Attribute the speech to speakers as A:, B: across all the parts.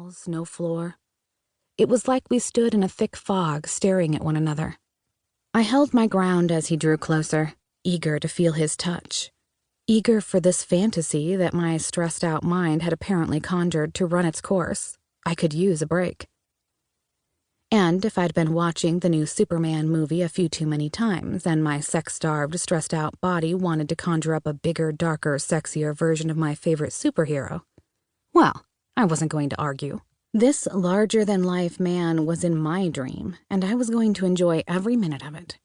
A: walls, no floor. It was like we stood in a thick fog, staring at one another. I held my ground as he drew closer, eager to feel his touch. Eager for this fantasy that my stressed-out mind had apparently conjured to run its course. I could use a break. And if I'd been watching the new Superman movie a few too many times, and my sex-starved, stressed-out body wanted to conjure up a bigger, darker, sexier version of my favorite superhero, well, I wasn't going to argue. This larger-than-life man was in my dream, and I was going to enjoy every minute of it.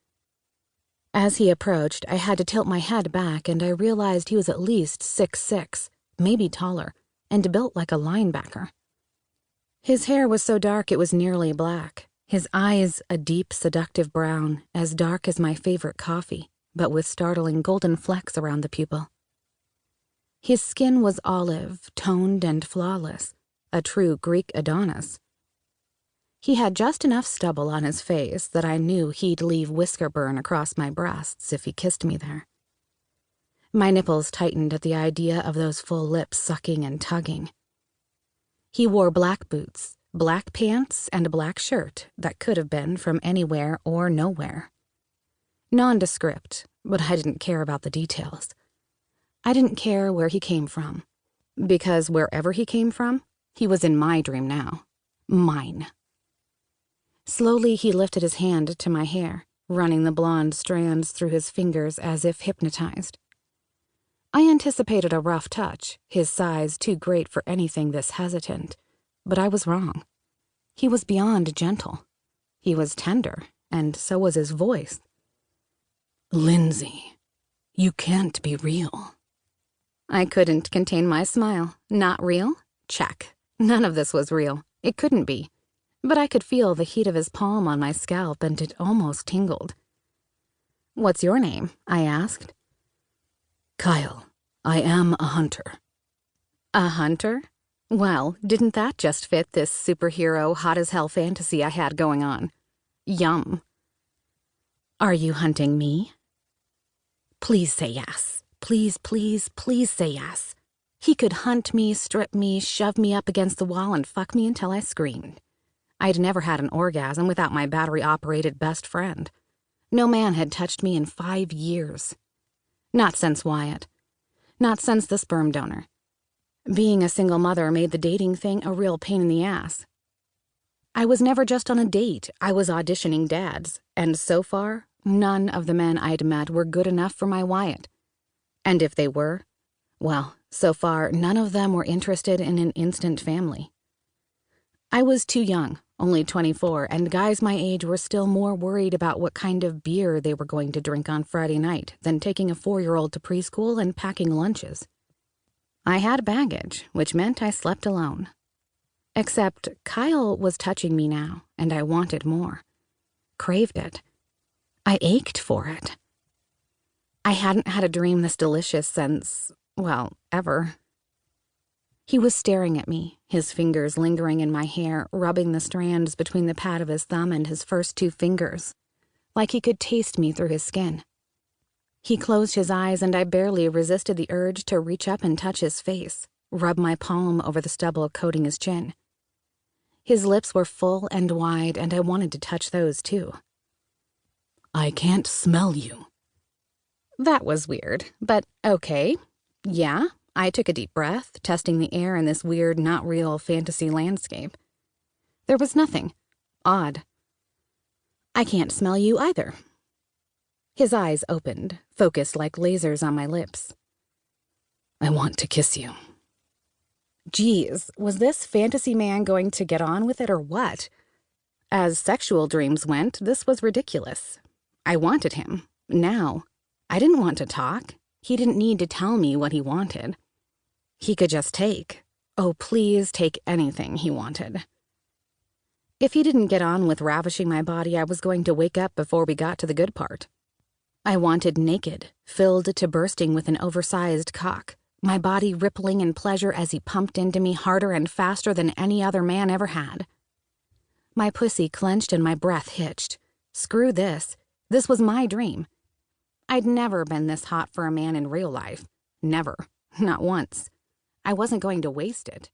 A: As he approached, I had to tilt my head back, and I realized he was at least 6'6", maybe taller, and built like a linebacker. His hair was so dark it was nearly black, his eyes a deep, seductive brown, as dark as my favorite coffee, but with startling golden flecks around the pupil. His skin was olive, toned and flawless, a true Greek Adonis. He had just enough stubble on his face that I knew he'd leave whisker burn across my breasts if he kissed me there. My nipples tightened at the idea of those full lips sucking and tugging. He wore black boots, black pants, and a black shirt that could have been from anywhere or nowhere. Nondescript, but I didn't care about the details. I didn't care where he came from, because wherever he came from, he was in my dream now. Mine. Slowly, he lifted his hand to my hair, running the blonde strands through his fingers as if hypnotized. I anticipated a rough touch, his size too great for anything this hesitant, but I was wrong. He was beyond gentle. He was tender, and so was his voice. "Lindsey, you can't be real." I couldn't contain my smile. Not real? Check. None of this was real. It couldn't be. But I could feel the heat of his palm on my scalp, and it almost tingled. "What's your name?" I asked.
B: "Kyle, I am a hunter."
A: A hunter? Well, didn't that just fit this superhero hot-as-hell fantasy I had going on? Yum. "Are you hunting me?" Please say yes. Please, please, please say yes. He could hunt me, strip me, shove me up against the wall, and fuck me until I screamed. I'd never had an orgasm without my battery-operated best friend. No man had touched me in 5 years. Not since Wyatt. Not since the sperm donor. Being a single mother made the dating thing a real pain in the ass. I was never just on a date. I was auditioning dads, and so far, none of the men I'd met were good enough for my Wyatt. And if they were, well, so far, none of them were interested in an instant family. I was too young, only 24, and guys my age were still more worried about what kind of beer they were going to drink on Friday night than taking a 4-year-old to preschool and packing lunches. I had baggage, which meant I slept alone. Except Kyle was touching me now, and I wanted more. Craved it. I ached for it. I hadn't had a dream this delicious since, well, ever. He was staring at me, his fingers lingering in my hair, rubbing the strands between the pad of his thumb and his first 2 fingers, like he could taste me through his skin. He closed his eyes, and I barely resisted the urge to reach up and touch his face, rub my palm over the stubble coating his chin. His lips were full and wide, and I wanted to touch those too.
B: "I can't smell you."
A: That was weird, but okay. Yeah. I took a deep breath, testing the air in this weird, not real fantasy landscape. There was nothing. Odd. "I can't smell you either." His eyes opened, focused like lasers on my lips.
B: "I want to kiss you."
A: Geez, was this fantasy man going to get on with it or what? As sexual dreams went, this was ridiculous. I wanted him. Now. I didn't want to talk. He didn't need to tell me what he wanted. He could just take. Oh, please take anything he wanted. If he didn't get on with ravishing my body, I was going to wake up before we got to the good part. I wanted naked, filled to bursting with an oversized cock, my body rippling in pleasure as he pumped into me harder and faster than any other man ever had. My pussy clenched and my breath hitched. Screw this. This was my dream. I'd never been this hot for a man in real life. Never. Not once. I wasn't going to waste it.